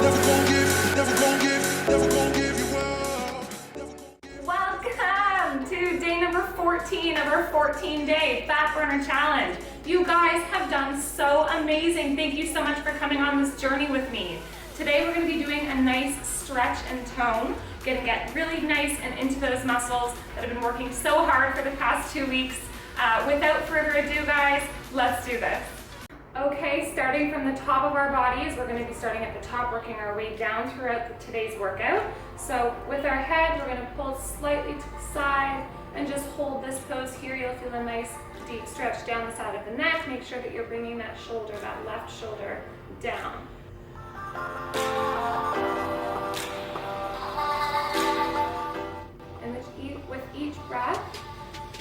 Welcome to day number 14 of our 14-day Fat Burner Challenge. You guys have done so amazing. Thank you so much for coming on this journey with me. Today we're going to be doing a nice stretch and tone. We're going to get really nice and into those muscles that have been working so hard for the past 2 weeks. Without further ado, guys, let's do this. Okay, starting from the top of our bodies, we're going to be starting at the top, working our way down throughout today's workout. So with our head, we're going to pull slightly to the side and just hold this pose here. You'll feel a nice deep stretch down the side of the neck. Make sure that you're bringing that shoulder, that left shoulder, down. And with each breath,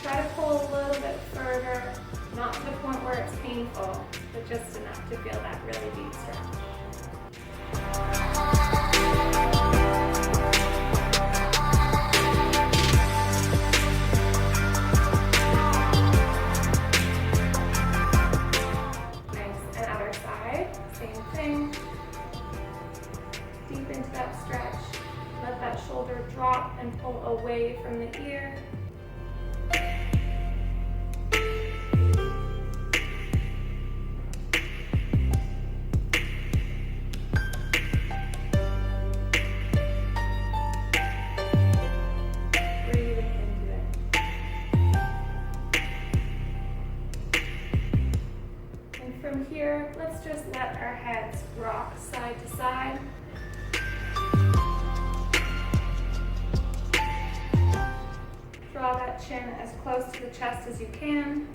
try to pull a little bit further, not to the point where it's painful, but just enough to feel that really deep stretch. Nice, and other side, same thing. Deep into that stretch. Let that shoulder drop and pull away from the ear. From here, let's just let our heads rock side to side. Draw that chin as close to the chest as you can.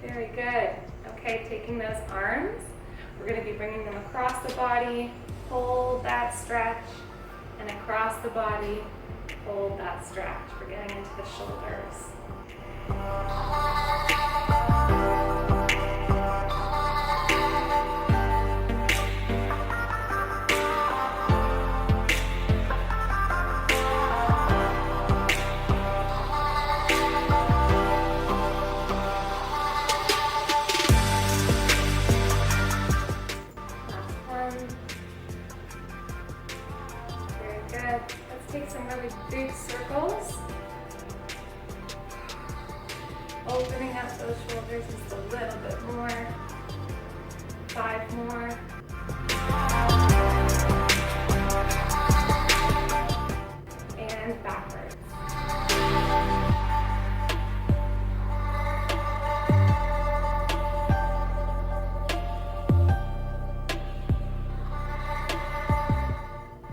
Very good. Okay, taking those arms, we're going to be bringing them across the body. Hold that stretch. And across the body, hold that stretch. We're getting into the shoulders. Good. Let's take some really big circles. Opening up those shoulders just a little bit more. 5 more. And backwards.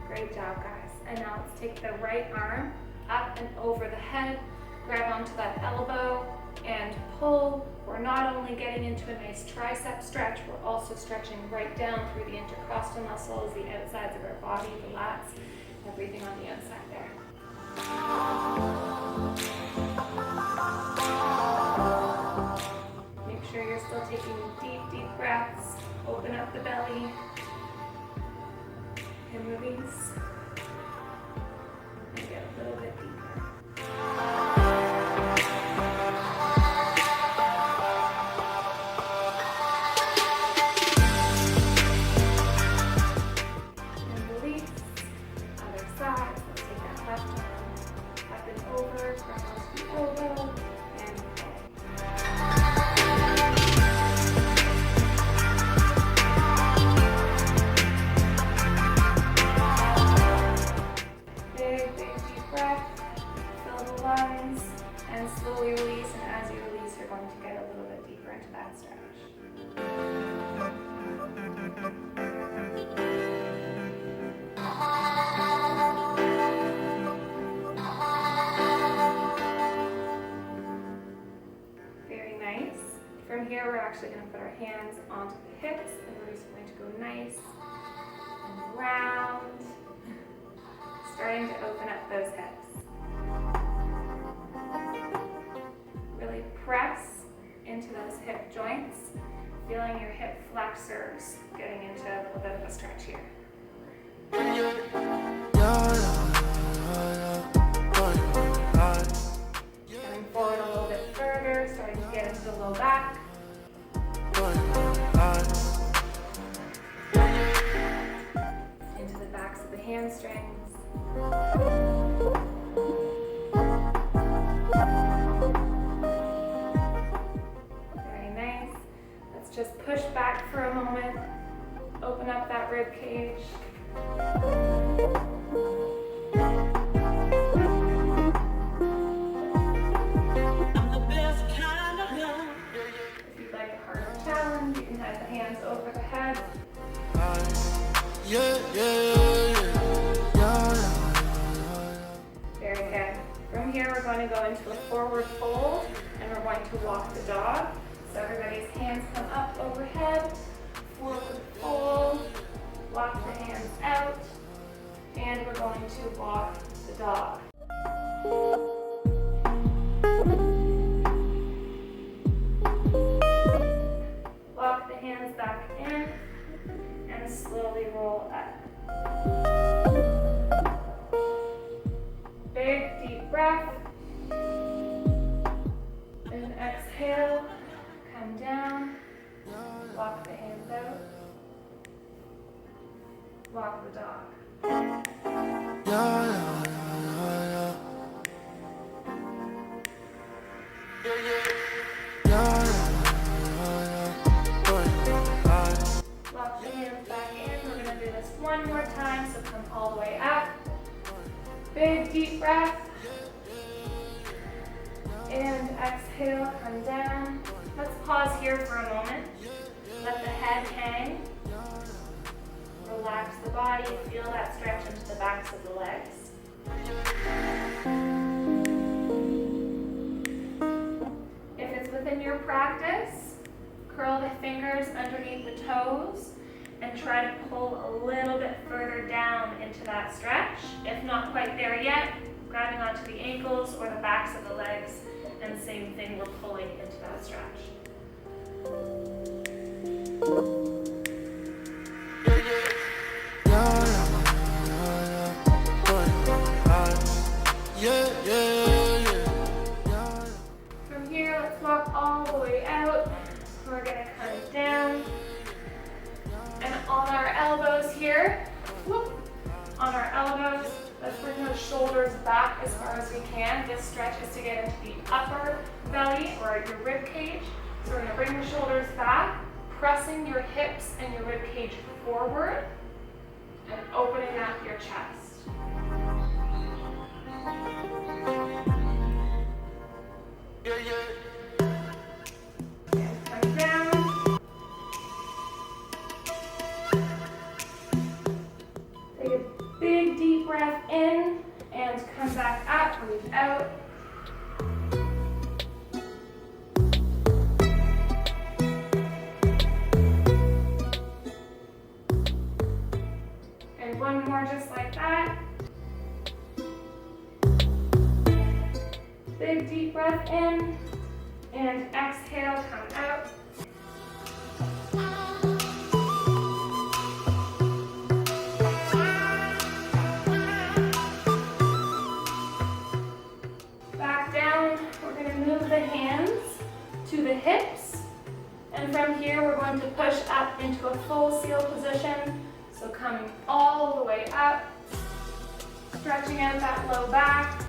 Great job, guys. And now let's take the right arm up and over the head, grab onto that elbow and pull. We're not only getting into a nice tricep stretch, we're also stretching right down through the intercostal muscles, the outsides of our body, the lats, everything on the outside there. Make sure you're still taking deep, deep breaths. Open up the belly and release. And get a little bit deeper. And release. Other side. So take that left arm up and over, grab onto the elbow, and pull. Big deep breath, fill the lungs, and slowly release. And as you release, you're going to get a little bit deeper into that stretch. Very nice. From here, we're actually going to put our hands onto the hips, and we're just going to go nice and round. Starting to open up those hips. Really press into those hip joints, feeling your hip flexors getting into a little bit of a stretch here. From here, we're going to go into a forward fold, and we're going to walk the dog. So everybody's hands come up overhead, forward fold, walk the hands out, and we're going to walk the dog. Walk the hands back in, and slowly roll up. Big, deep breath. And exhale, come down, walk the hands out, walk the dog. Walk the hands back in. We're going to do this one more time, so come all the way up. Big, deep breath. And exhale, come down. Let's pause here for a moment. Let the head hang. Relax the body. Feel that stretch into the backs of the legs. If it's within your practice, curl the fingers underneath the toes and try to pull a little bit further down into that stretch. If not quite there yet, grabbing onto the ankles or the backs of the legs, and same thing, we're pulling into that stretch. From here, let's walk all the way out. We're going to come down. And on our elbows here, whoop, on our elbows, let's bring those shoulders back as far as we can. This stretch is to get into the upper belly or your rib cage. So we're going to bring the shoulders back, pressing your hips and your rib cage forward and opening up your chest. And come down. Take a big deep breath in and come back up, breathe out. And one more just like that. Big deep breath in and exhale, come out. Back down, we're going to move the hands to the hips. And from here, we're going to push up into a full seal position. So coming all the way up, stretching out that low back.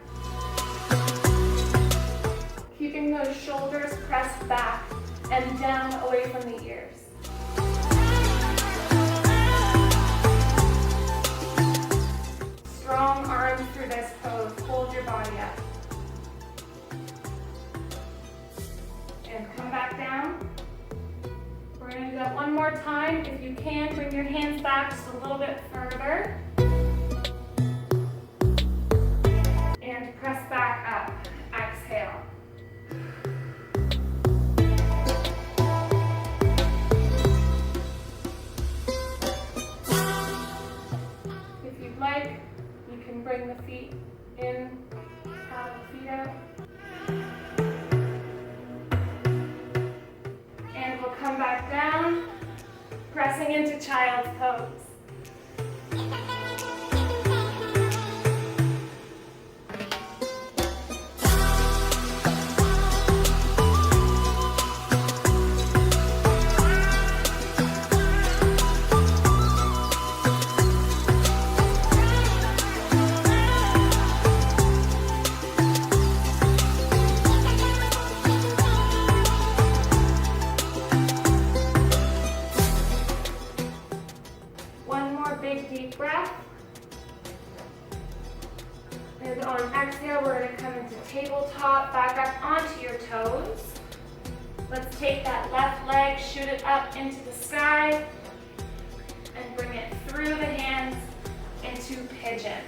Keeping those shoulders pressed back and down away from the ears. Strong arms through this pose. Hold your body up. And come back down. We're going to do that one more time. If you can, bring your hands back just a little bit further. And press back up. Exhale. If you'd like, you can bring the feet in, paddle the feet out. And we'll come back down, pressing into child's pose. Big deep breath. And on exhale, we're going to come into tabletop, back up onto your toes. Let's take that left leg, shoot it up into the sky, and bring it through the hands into pigeon.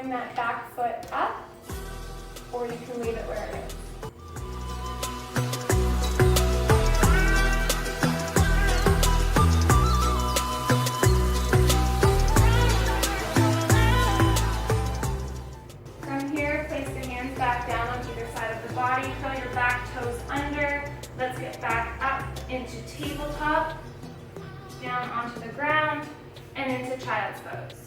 bring that back foot up, or you can leave it where it is. From here, place the hands back down on either side of the body. Curl your back toes under. Let's get back up into tabletop, down onto the ground, and into child's pose.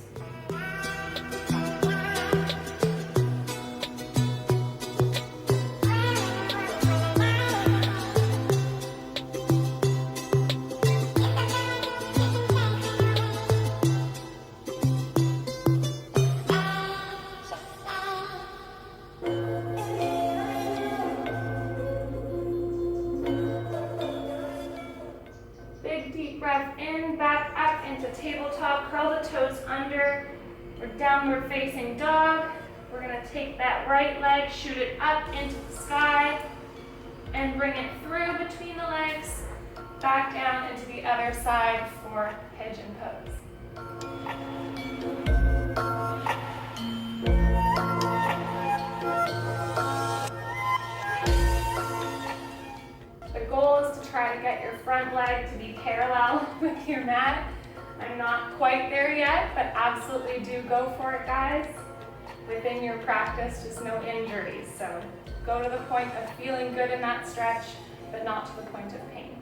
Big deep breath in, back up into tabletop, curl the toes under, or downward facing dog. We're gonna take that right leg, shoot it up into the sky, and bring it through between the legs, back down into the other side for pigeon pose. The goal is to try to get your front leg to be parallel with your mat. I'm not quite there yet, but absolutely do go for it, guys. Within your practice, just no injuries. So go to the point of feeling good in that stretch, but not to the point of pain.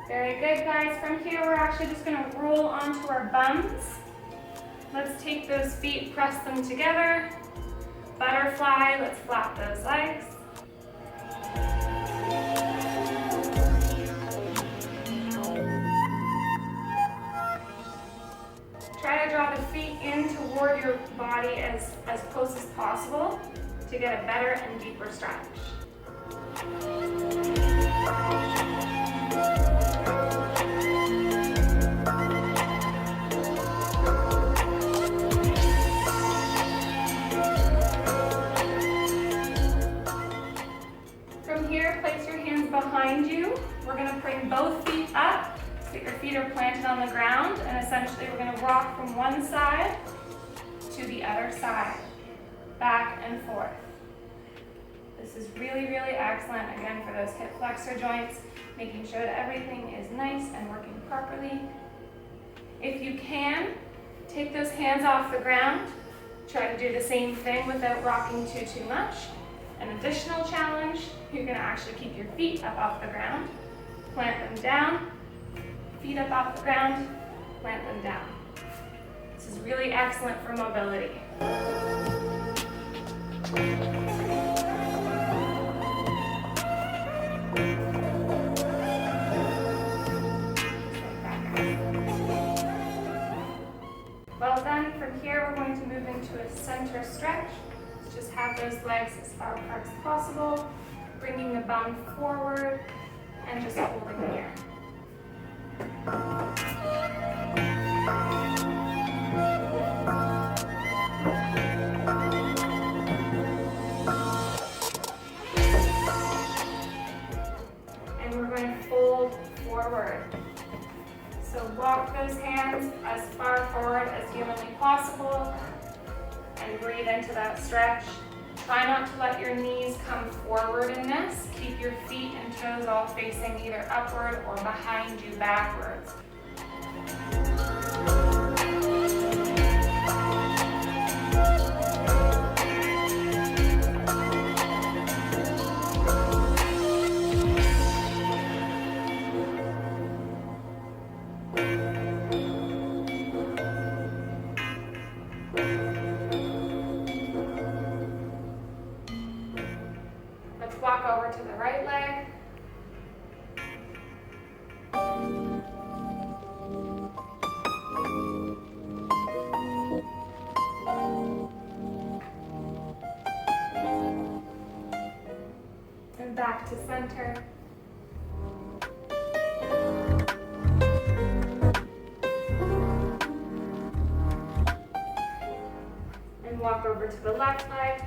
Very good, guys. From here, we're actually just going to roll onto our bums. Let's take those feet, press them together. Butterfly, let's flap those legs. Try to draw the feet in toward your body as close as possible to get a better and deeper stretch. From here, place your hands behind you. We're going to bring both feet up so that your feet are planted on the ground, and essentially we're going to rock from one side to the other side, back and forth. This is really, really excellent, again, for those hip flexor joints, making sure that everything is nice and working properly. If you can, take those hands off the ground. Try to do the same thing without rocking too much. An additional challenge, you're going to actually keep your feet up off the ground, plant them down, feet up off the ground, plant them down. This is really excellent for mobility. Well done. From here, we're going to move into a center stretch. Just have those legs as far apart as possible, bringing the bum forward and just holding here. And we're going to fold forward. So walk those hands as far forward as humanly possible and breathe into that stretch. Try not to let your knees come forward in this. Keep your feet and toes all facing either upward or behind you backwards. Let's walk over to the right leg. And back to center. over to the left leg.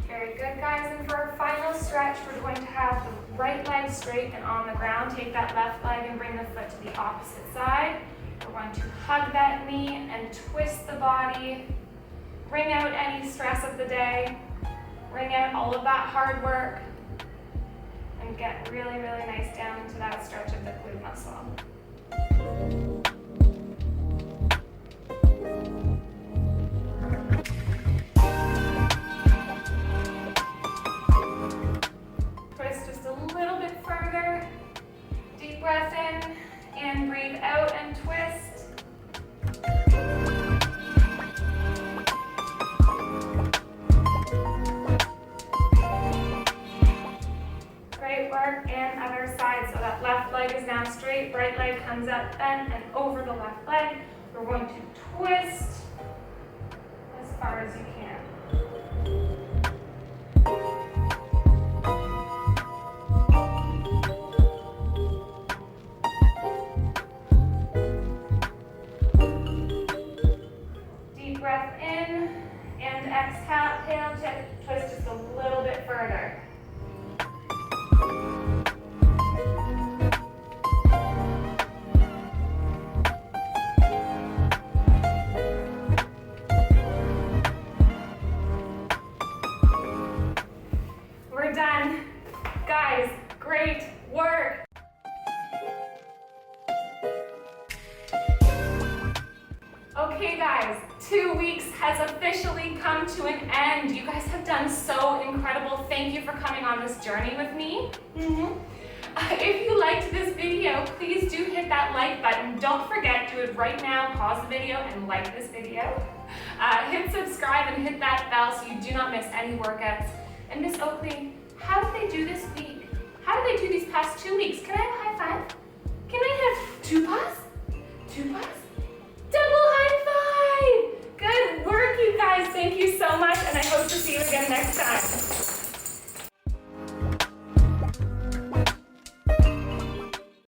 Very good, guys. And for our final stretch, we're going to have the right leg straight and on the ground. Take that left leg and bring the foot to the opposite side. We're going to hug that knee and twist the body. Wring out any stress of the day. Wring out all of that hard work. And get really, really nice down into that stretch of the glute muscle. Twist just a little bit further. Deep breath in and breathe out and twist. Great work, and other side. So that left leg is now straight, right leg comes up, bent, and over the left leg. We're going to twist as far as you can. Deep breath in, and exhale, twist just a little bit further. We're done. Guys, great work. Okay guys, 2 weeks has officially come to an end. You guys have done so incredible. Thank you for coming on this journey with me. If you liked this video, please do hit that like button. Don't forget, do it right now. Pause the video and like this video. Hit subscribe and hit that bell so you do not miss any workouts. And Miss Oakley, how did they do this week? How did they do these past 2 weeks? Can I have a high five? Can I have two paws? Two paws?